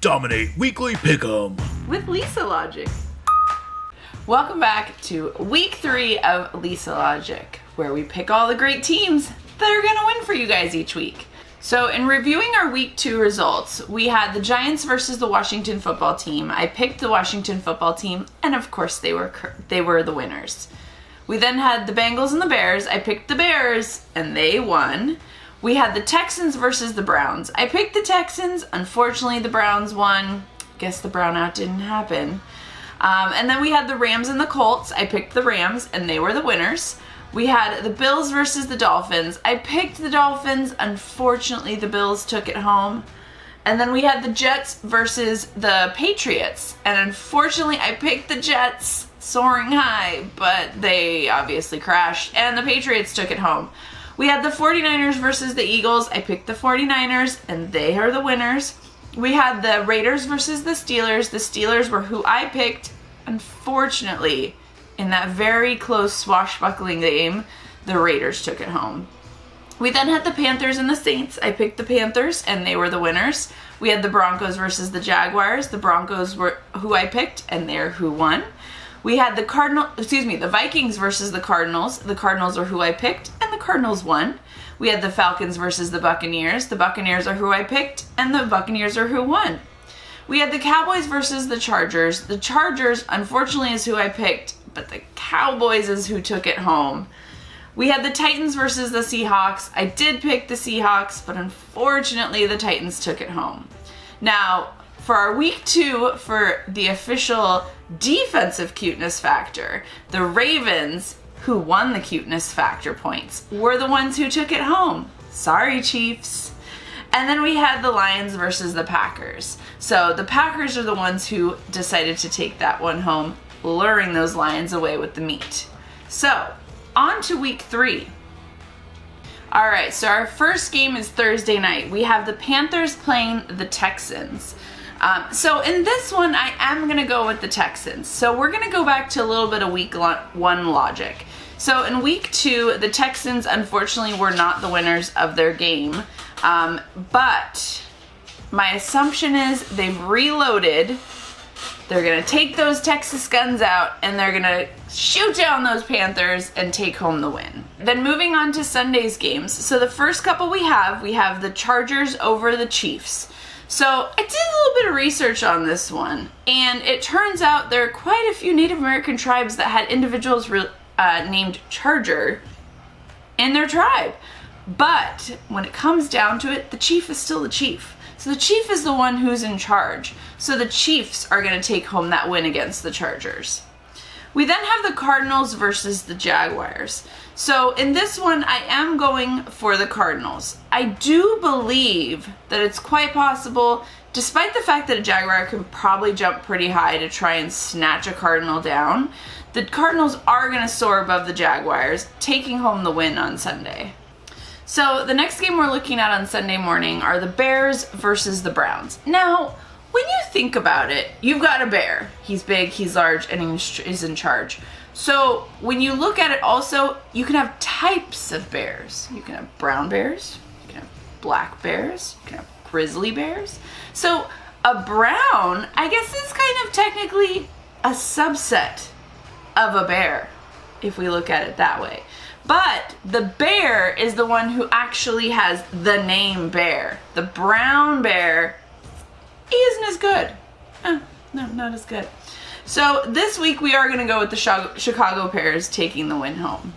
Dominate Weekly Pick'em with Lisa Logic. Welcome back to week 3 of Lisa Logic, where we pick all the great teams that are going to win for you guys each week. So in reviewing our week 2 results, we had the Giants versus the Washington football team. I picked the Washington football team, and of course they were the winners. We then had the Bengals and the Bears. I picked the Bears, and they won. We had the Texans versus the Browns. I picked the Texans. Unfortunately, the Browns won. Guess the brownout didn't happen. And then we had the Rams and the Colts. I picked the Rams, and they were the winners. We had the Bills versus the Dolphins. I picked the Dolphins. Unfortunately, the Bills took it home. And then we had the Jets versus the Patriots. And unfortunately, I picked the Jets soaring high, but they obviously crashed, and the Patriots took it home. We had the 49ers versus the Eagles. I picked the 49ers, and they are the winners. We had the Raiders versus the Steelers. The Steelers were who I picked. Unfortunately, in that very close swashbuckling game, the Raiders took it home. We then had the Panthers and the Saints. I picked the Panthers, and they were the winners. We had the Broncos versus the Jaguars. The Broncos were who I picked, and they're who won. We had the Vikings versus the Cardinals. The Cardinals are who I picked, and the Cardinals won. We had the Falcons versus the Buccaneers. The Buccaneers are who I picked, and the Buccaneers are who won. We had the Cowboys versus the Chargers. The Chargers, unfortunately, is who I picked, but the Cowboys is who took it home. We had the Titans versus the Seahawks. I did pick the Seahawks, but unfortunately, the Titans took it home. Now, for our week 2, for the official defensive cuteness factor, the Ravens, who won the cuteness factor points, were the ones who took it home. Sorry, Chiefs. And then we had the Lions versus the Packers. So the Packers are the ones who decided to take that one home, luring those Lions away with the meat. So, on to week 3. All right, so our first game is Thursday night. We have the Panthers playing the Texans. So in this one, I am going to go with the Texans. So we're going to go back to a little bit of week 1 logic. So in week 2, the Texans, unfortunately, were not the winners of their game. But my assumption is they've reloaded. They're going to take those Texas guns out, and they're going to shoot down those Panthers and take home the win. Then moving on to Sunday's games. So the first couple we have the Chargers over the Chiefs. So I did a little bit of research on this one, and it turns out there are quite a few Native American tribes that had individuals named Charger in their tribe. But when it comes down to it, the chief is still the chief. So the chief is the one who's in charge. So the Chiefs are going to take home that win against the Chargers. We then have the Cardinals versus the Jaguars. So in this one, I am going for the Cardinals. I do believe that it's quite possible, despite the fact that a Jaguar can probably jump pretty high to try and snatch a Cardinal down, the Cardinals are going to soar above the Jaguars, taking home the win on Sunday. So the next game we're looking at on Sunday morning are the Bears versus the Browns. Now, when you think about it, you've got a bear. He's big, he's large, and he's in charge. So when you look at it also, you can have types of bears. You can have brown bears, you can have black bears, you can have grizzly bears. So a brown, I guess, is kind of technically a subset of a bear, if we look at it that way. But the bear is the one who actually has the name bear. The brown bear isn't as good. No, not as good. So this week we are going to go with the Chicago Bears taking the win home.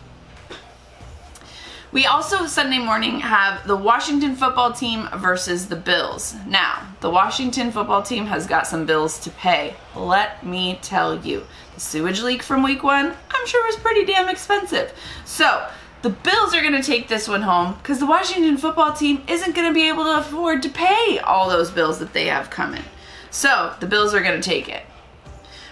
We also, Sunday morning, have the Washington football team versus the Bills. Now, the Washington football team has got some bills to pay. Let me tell you. The sewage leak from week 1, I'm sure was pretty damn expensive. So, the Bills are going to take this one home because the Washington football team isn't going to be able to afford to pay all those bills that they have coming. So, the Bills are going to take it.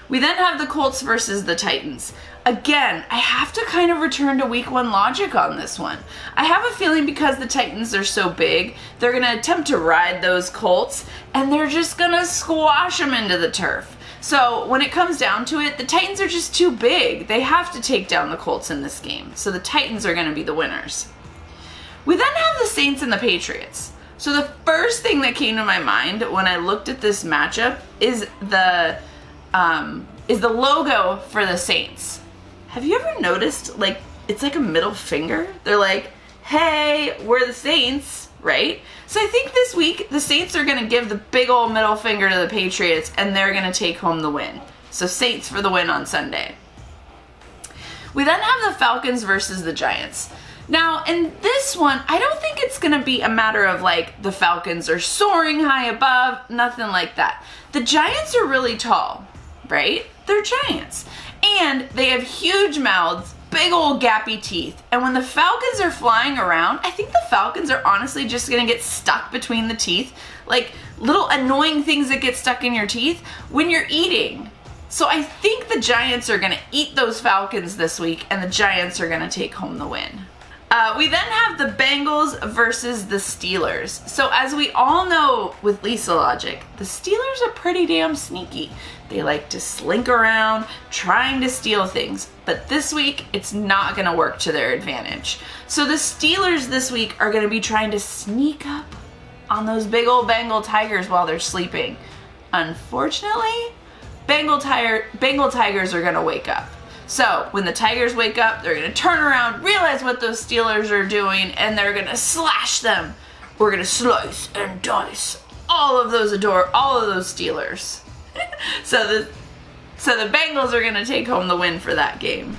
We then have the Colts versus the Titans. Again, I have to kind of return to week 1 logic on this one. I have a feeling because the Titans are so big, they're going to attempt to ride those Colts, and they're just going to squash them into the turf. So when it comes down to it, the Titans are just too big. They have to take down the Colts in this game. So the Titans are going to be the winners. We then have the Saints and the Patriots. So the first thing that came to my mind when I looked at this matchup is the logo for the Saints. Have you ever noticed, like, it's like a middle finger? They're like, hey, we're the Saints, right? So I think this week the Saints are going to give the big old middle finger to the Patriots, and they're going to take home the win. So Saints for the win on Sunday. We then have the Falcons versus the Giants. Now, in this one, I don't think it's going to be a matter of, like, the Falcons are soaring high above, nothing like that. The Giants are really tall, right? They're giants. And they have huge mouths, big old gappy teeth. And when the Falcons are flying around, I think the Falcons are honestly just going to get stuck between the teeth. Like, little annoying things that get stuck in your teeth when you're eating. So I think the Giants are going to eat those Falcons this week, and the Giants are going to take home the win. We then have the Bengals versus the Steelers. So as we all know with Lisa Logic, the Steelers are pretty damn sneaky. They like to slink around trying to steal things. But this week, it's not going to work to their advantage. So the Steelers this week are going to be trying to sneak up on those big old Bengal Tigers while they're sleeping. Unfortunately, Bengal Tigers are going to wake up. So when the Tigers wake up, they're going to turn around, realize what those Steelers are doing, and they're going to slash them. We're going to slice and dice all of those Steelers. So the Bengals are going to take home the win for that game.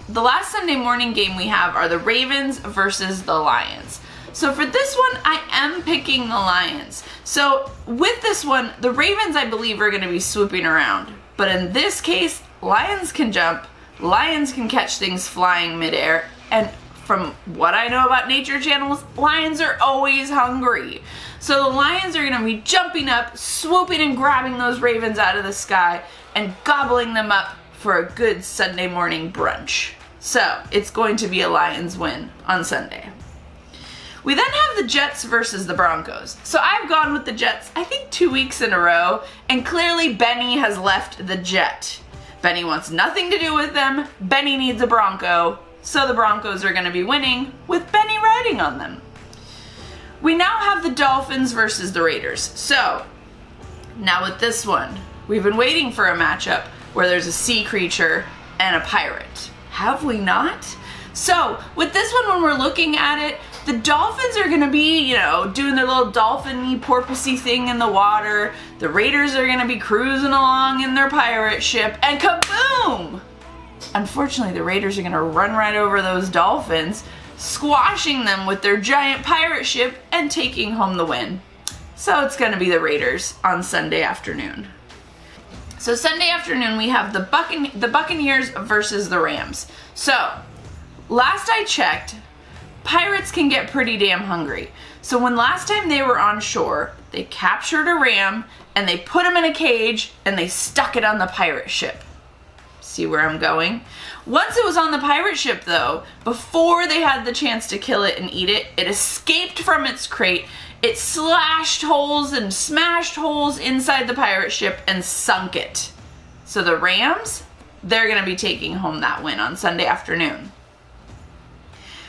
The last Sunday morning game we have are the Ravens versus the Lions. So for this one, I am picking the Lions. So with this one, the Ravens, I believe, are going to be swooping around. But in this case, Lions can jump. Lions can catch things flying midair, and from what I know about nature channels, lions are always hungry. So the Lions are going to be jumping up, swooping and grabbing those Ravens out of the sky, and gobbling them up for a good Sunday morning brunch. So it's going to be a Lions win on Sunday. We then have the Jets versus the Broncos. So I've gone with the Jets, I think 2 weeks in a row, and clearly Benny has left the Jet. Benny wants nothing to do with them. Benny needs a Bronco. So the Broncos are going to be winning with Benny riding on them. We now have the Dolphins versus the Raiders. So now with this one, we've been waiting for a matchup where there's a sea creature and a pirate. Have we not? So with this one, when we're looking at it, the Dolphins are going to be, doing their little dolphin-y, porpoisey thing in the water. The Raiders are going to be cruising along in their pirate ship, and kaboom! Unfortunately, the Raiders are going to run right over those Dolphins, squashing them with their giant pirate ship and taking home the win. So it's going to be the Raiders on Sunday afternoon. So Sunday afternoon, we have the Buccaneers versus the Rams. So last I checked, pirates can get pretty damn hungry. So when last time they were on shore, they captured a ram and they put him in a cage and they stuck it on the pirate ship. See where I'm going? Once it was on the pirate ship though, before they had the chance to kill it and eat it, it escaped from its crate. It slashed holes and smashed holes inside the pirate ship and sunk it. So the Rams, they're going to be taking home that win on Sunday afternoon.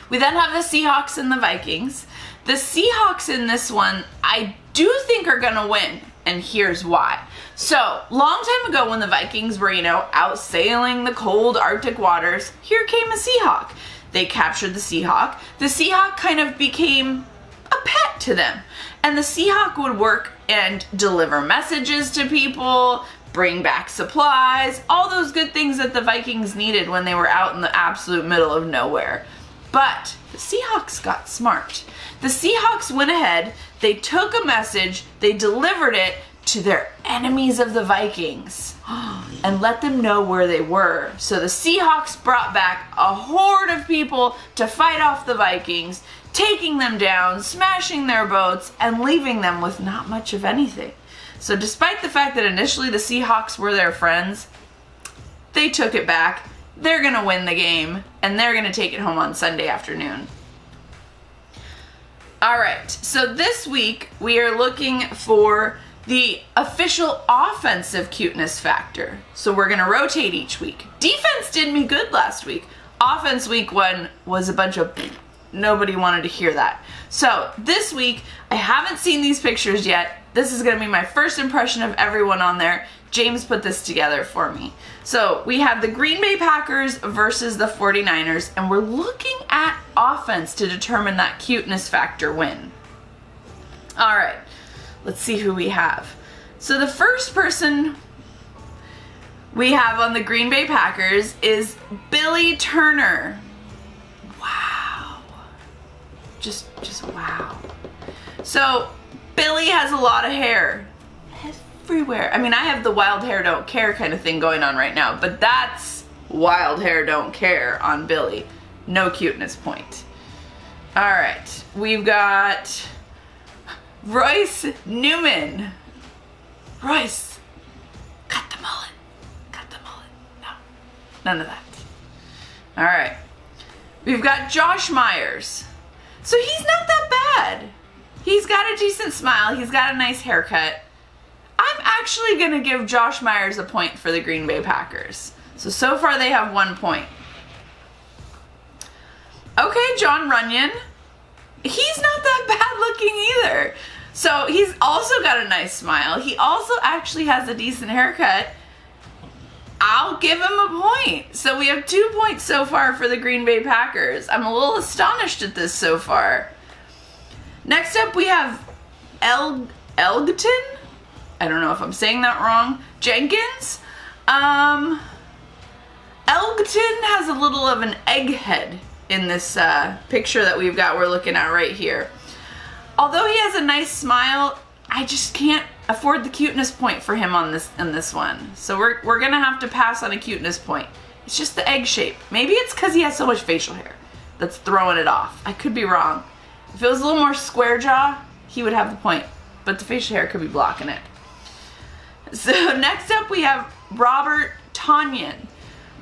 We then have the Seahawks and the Vikings. The Seahawks in this one, I do think are going to win, and here's why. So, long time ago when the Vikings were, out sailing the cold Arctic waters, here came a Seahawk. They captured the Seahawk. The Seahawk kind of became a pet to them. And the Seahawk would work and deliver messages to people, bring back supplies, all those good things that the Vikings needed when they were out in the absolute middle of nowhere. But the Seahawks got smart. The Seahawks went ahead, they took a message, they delivered it to their enemies of the Vikings and let them know where they were. So the Seahawks brought back a horde of people to fight off the Vikings, taking them down, smashing their boats, and leaving them with not much of anything. So despite the fact that initially the Seahawks were their friends, they took it back. They're going to win the game, and they're going to take it home on Sunday afternoon. All right, so this week we are looking for the official offensive cuteness factor. So we're going to rotate each week. Defense did me good last week. Offense week 1 was a bunch of Nobody wanted to hear that. So this week, I haven't seen these pictures yet. This is going to be my first impression of everyone on there. James put this together for me. So we have the Green Bay Packers versus the 49ers, and we're looking at offense to determine that cuteness factor win. All right, let's see who we have. So the first person we have on the Green Bay Packers is Billy Turner. Wow. Just wow. So Billy has a lot of hair. Everywhere. I mean, I have the wild hair don't care kind of thing going on right now, but that's wild hair don't care on Billy. No cuteness point. All right, we've got Royce Newman. Royce, cut the mullet. Cut the mullet. No, none of that. All right, we've got Josh Myers. So he's not that bad. He's got a decent smile. He's got a nice haircut. I'm actually going to give Josh Myers a point for the Green Bay Packers. So far they have 1 point. Okay, John Runyon. He's not that bad looking either. So he's also got a nice smile. He also actually has a decent haircut. I'll give him a point. So we have 2 points so far for the Green Bay Packers. I'm a little astonished at this so far. Next up we have Elgton. I don't know if I'm saying that wrong. Jenkins. Elgton has a little of an egghead in this picture that we're looking at right here. Although he has a nice smile, I just can't afford the cuteness point for him on this one. So we're gonna have to pass on a cuteness point. It's just the egg shape. Maybe it's because he has so much facial hair that's throwing it off. I could be wrong. If it was a little more square jaw, he would have the point, but the facial hair could be blocking it. So next up we have Robert Tanyan.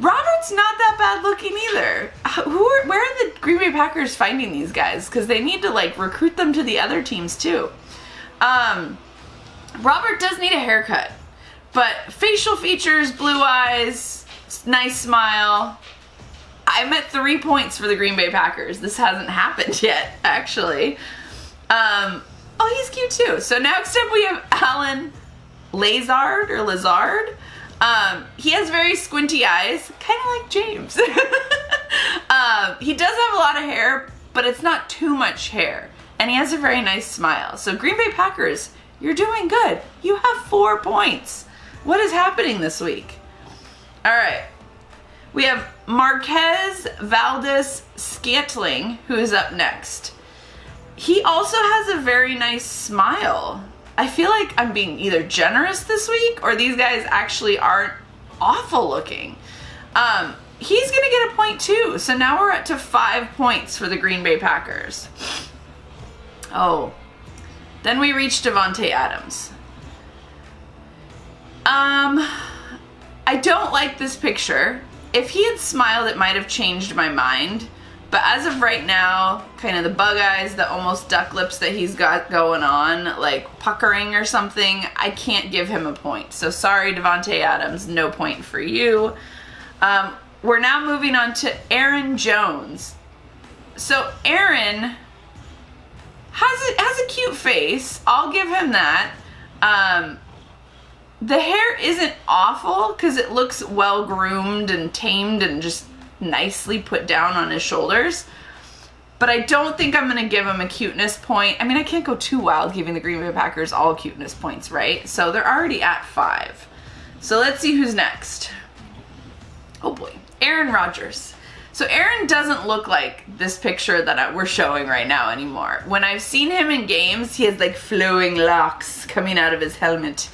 Robert's not that bad looking either. Where are the Green Bay Packers finding these guys? Because they need to recruit them to the other teams too. Robert does need a haircut, but facial features, blue eyes, nice smile. I'm at 3 points for the Green Bay Packers. This hasn't happened yet, actually. Oh, he's cute too. So next up we have Alan Lazard. He has very squinty eyes, kind of like James. He does have a lot of hair, but it's not too much hair. And he has a very nice smile. So Green Bay Packers, you're doing good. You have 4 points. What is happening this week? All right. We have Marquez Valdez-Scantling, who is up next. He also has a very nice smile. I feel like I'm being either generous this week or these guys actually aren't awful looking. He's going to get a point too. So now we're up to 5 points for the Green Bay Packers. Oh, then we reach Devonta Adams. I don't like this picture. If he had smiled, it might have changed my mind. But as of right now, kind of the bug eyes, the almost duck lips that he's got going on, like puckering or something, I can't give him a point. So sorry, Devonta Adams, no point for you. We're now moving on to Aaron Jones. So Aaron has a cute face. I'll give him that. The hair isn't awful because it looks well groomed and tamed and just nicely put down on his shoulders, but I don't think I'm going to give him a cuteness point. I mean, I can't go too wild giving the Green Bay Packers all cuteness points, right? So they're already at 5. So let's see who's next. Oh boy, Aaron Rodgers. So Aaron doesn't look like this picture that we're showing right now anymore. When I've seen him in games, he has like flowing locks coming out of his helmet.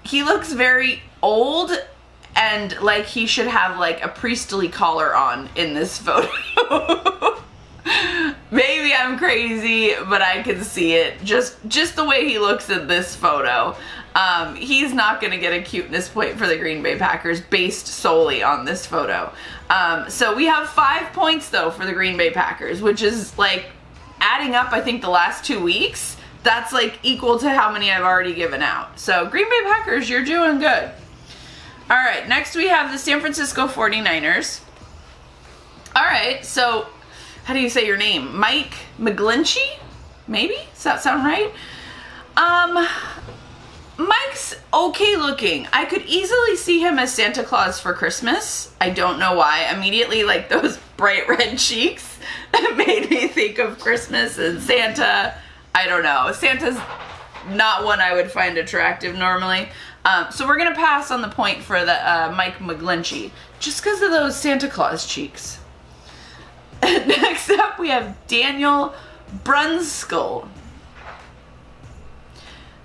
He looks very old and like he should have like a priestly collar on in this photo. Maybe I'm crazy, but I can see it. Just the way he looks in this photo. He's not going to get a cuteness point for the Green Bay Packers based solely on this photo. So we have 5 points though for the Green Bay Packers, which is like adding up, I think the last 2 weeks, that's like equal to how many I've already given out. So Green Bay Packers, you're doing good. All right, next we have the San Francisco 49ers. All right, so how do you say your name? Mike McGlinchey? Maybe? Does that sound right? Mike's okay looking. I could easily see him as Santa Claus for Christmas. I don't know why. Immediately, like, those bright red cheeks made me think of Christmas and Santa. I don't know. Santa's not one I would find attractive normally. So we're going to pass on the point for the Mike McGlinchey, just because of those Santa Claus cheeks. Next up, we have Daniel Brunskill.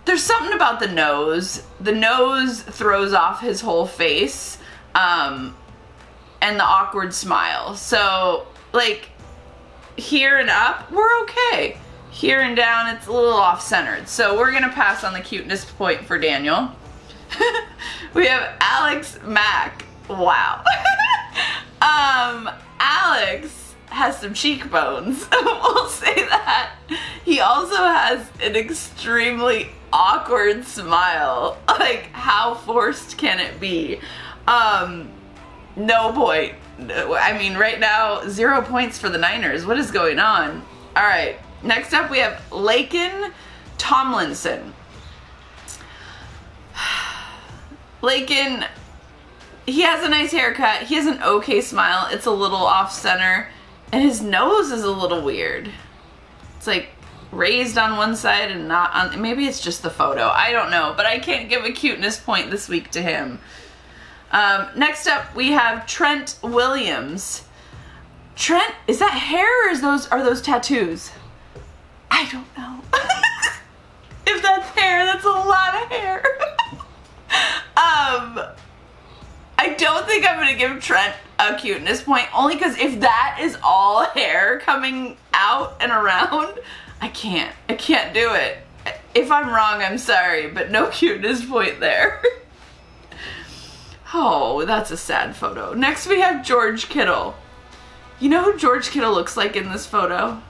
There's something about the nose. The nose throws off his whole face, and the awkward smile. So, like, here and up, we're okay. Here and down, it's a little off-centered. So we're gonna pass on the cuteness point for Daniel. We have Alex Mack. Wow. Alex has some cheekbones. We'll say that. He also has an extremely awkward smile. Like, how forced can it be? No point. I mean, right now, 0 points for the Niners. What is going on? All right. Next up, we have Laken Tomlinson. Laken, he has a nice haircut. He has an okay smile. It's a little off-center. And his nose is a little weird. It's like raised on one side and not on... Maybe it's just the photo. I don't know. But I can't give a cuteness point this week to him. Next up, we have Trent Williams. Trent, is that hair or are those tattoos? I don't know. If that's hair, that's a lot of hair. I don't think I'm gonna give Trent a cuteness point, only because if that is all hair coming out and around, I can't do it. If I'm wrong, I'm sorry, but no cuteness point there. Oh, that's a sad photo. Next we have George Kittle. You know who George Kittle looks like in this photo?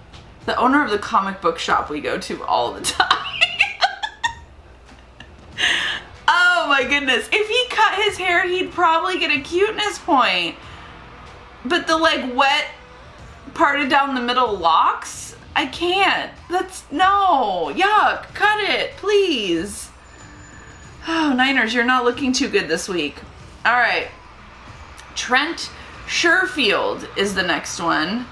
The owner of the comic book shop we go to all the time. Oh my goodness. If he cut his hair, he'd probably get a cuteness point. But the like wet, parted down the middle locks, I can't. No, yuck, cut it, please. Oh, Niners, you're not looking too good this week. All right, Trent Sherfield is the next one.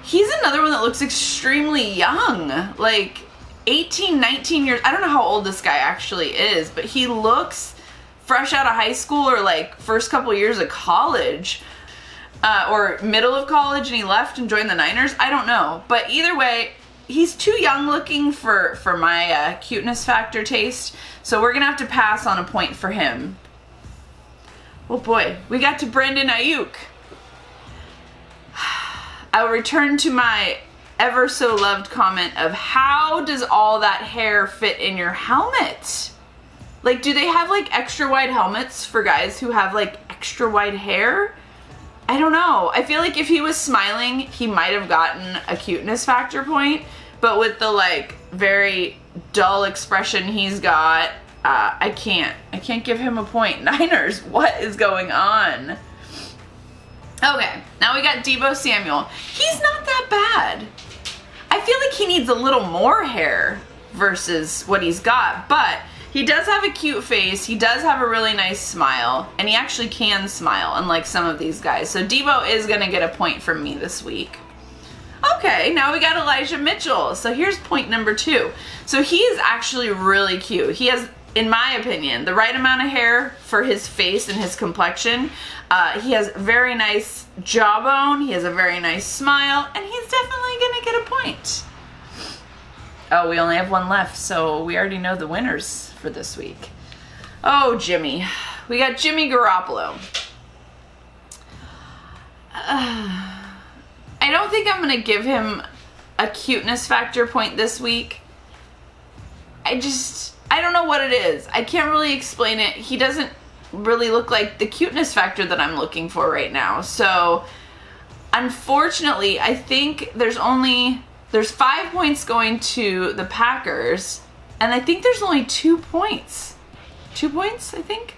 He's another one that looks extremely young, like 18, 19 years. I don't know how old this guy actually is, but he looks fresh out of high school or like first couple years of college, or middle of college, and he left and joined the Niners. I don't know, but either way, he's too young looking for my cuteness factor taste, so we're gonna have to pass on a point for him. Oh boy, we got to Brandon Ayuk. I will return to my ever so loved comment of how does all that hair fit in your helmet? Like, do they have like extra wide helmets for guys who have like extra wide hair? I don't know. I feel like if he was smiling, he might have gotten a cuteness factor point, but with the like very dull expression he's got, I can't give him a point. Niners, what is going on? Okay, now we got Deebo Samuel. He's not that bad. I feel like he needs a little more hair versus what he's got, but he does have a cute face. He does have a really nice smile, and he actually can smile, unlike some of these guys. So Deebo is gonna get a point from me this week. Okay, now we got Elijah Mitchell. So here's point number 2. So he is actually really cute. He has, in my opinion, the right amount of hair for his face and his complexion. He has very nice jawbone, he has a very nice smile, and he's definitely gonna get a point. Oh, we only have one left, so we already know the winners for this week. Oh, Jimmy. We got Jimmy Garoppolo. I don't think I'm gonna give him a cuteness factor point this week. I don't know what it is. I can't really explain it. He doesn't really look like the cuteness factor that I'm looking for right now. So, unfortunately, I think there's 5 points going to the Packers, and I think there's only 2 points. 2 points, I think?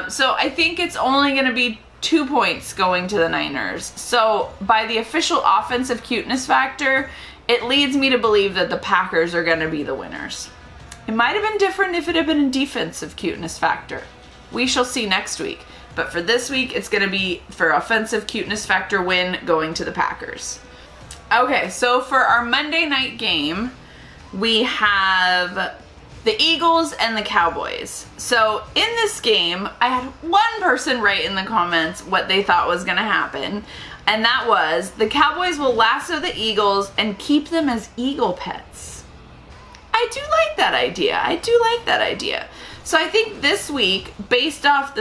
So I think it's only going to be 2 points going to the Niners. So by the official offensive cuteness factor, it leads me to believe that the Packers are going to be the winners. It might have been different if it had been a defensive cuteness factor. We shall see next week. But for this week, it's going to be for offensive cuteness factor win going to the Packers. Okay, so for our Monday night game, we have the Eagles and the Cowboys. So in this game, I had one person write in the comments what they thought was going to happen. And that was the Cowboys will lasso the Eagles and keep them as eagle pets. I do like that idea. So I think this week, based off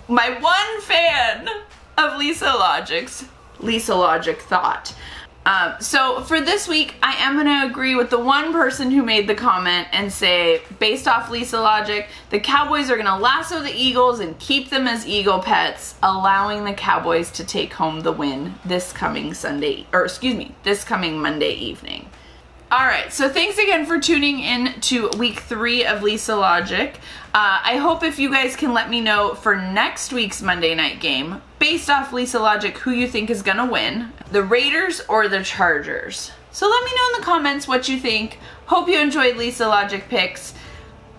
my one fan of Lisa Logic thought. So for this week, I am going to agree with the one person who made the comment and say, based off Lisa Logic, the Cowboys are going to lasso the Eagles and keep them as eagle pets, allowing the Cowboys to take home the win this coming Monday evening. All right, so thanks again for tuning in to week 3 of Lisa Logic. I hope if you guys can let me know for next week's Monday night game, based off Lisa Logic, who you think is going to win, the Raiders or the Chargers. So let me know in the comments what you think. Hope you enjoyed Lisa Logic picks.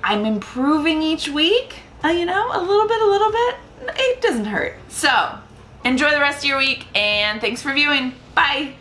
I'm improving each week, a little bit. It doesn't hurt. So enjoy the rest of your week, and thanks for viewing. Bye.